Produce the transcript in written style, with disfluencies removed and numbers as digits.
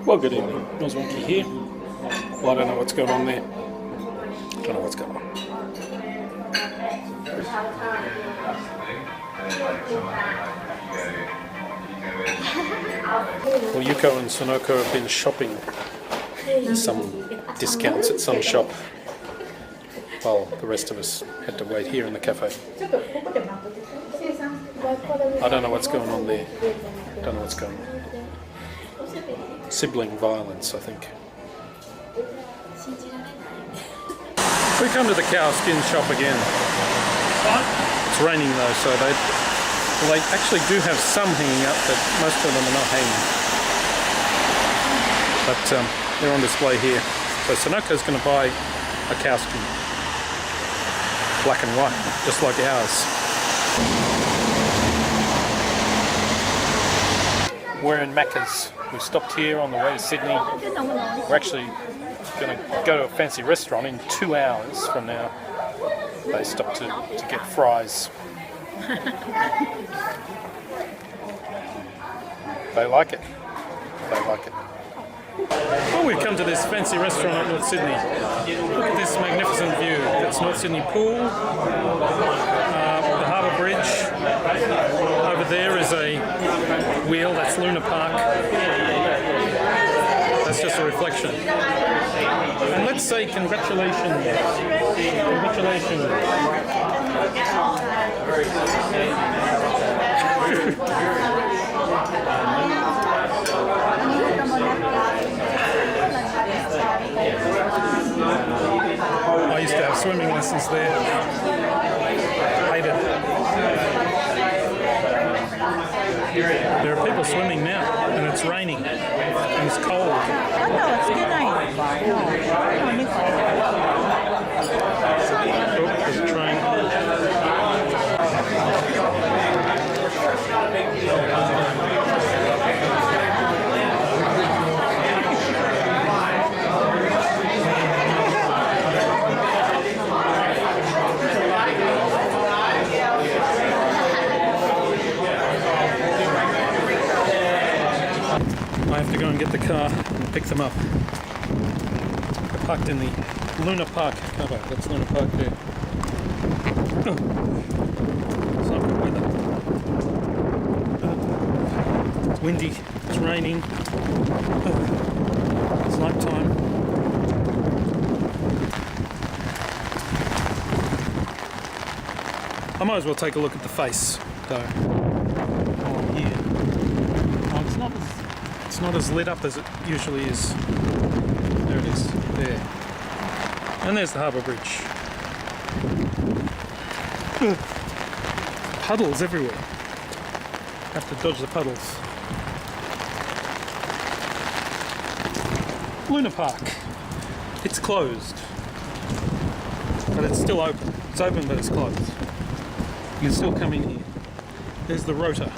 Well, good evening. Noswonky here. Well, I don't know what's going on there. Don't know what's going on. Well, Yuko and Sonoko have been shopping some discounts at some shop, while the rest of us had to wait here in the cafe. I don't know what's going on there. Don't know what's going on. Sibling violence, I think. We come to the cow skin shop again. It's raining though, so they actually do have some hanging up, but most of them are not hanging. But they're on display here. So Sonoko's going to buy a cow skin. Black and white, just like ours. We're in Macca's. We stopped here on the way to Sydney. We're actually going to go to a fancy restaurant in 2 hours from now. They stopped to get fries. They like it. They like it. Well, we've come to this fancy restaurant at North Sydney. Look at this magnificent view. That's North Sydney Pool, the Harbour Bridge. Over there is a wheel, that's Luna Park. That's just a reflection. And let's say congratulations. Congratulations. I used to have swimming lessons there. Hated it. There are people swimming now, and it's raining, and it's cold. Oh, there's a train. I have to go and get the car and pick them up. They're parked in the Luna Park car park. That's Luna Park there. Oh. It's not good weather. It's windy. It's raining. It's night time. I might as well take a look at the face, though. Oh, here. Oh, it's not as lit up as it usually is. There it is. There. And there's the Harbour Bridge. Puddles everywhere. Have to dodge the puddles. Luna Park. It's closed. But it's still open. It's open but it's closed. You can still come in here. There's the rota.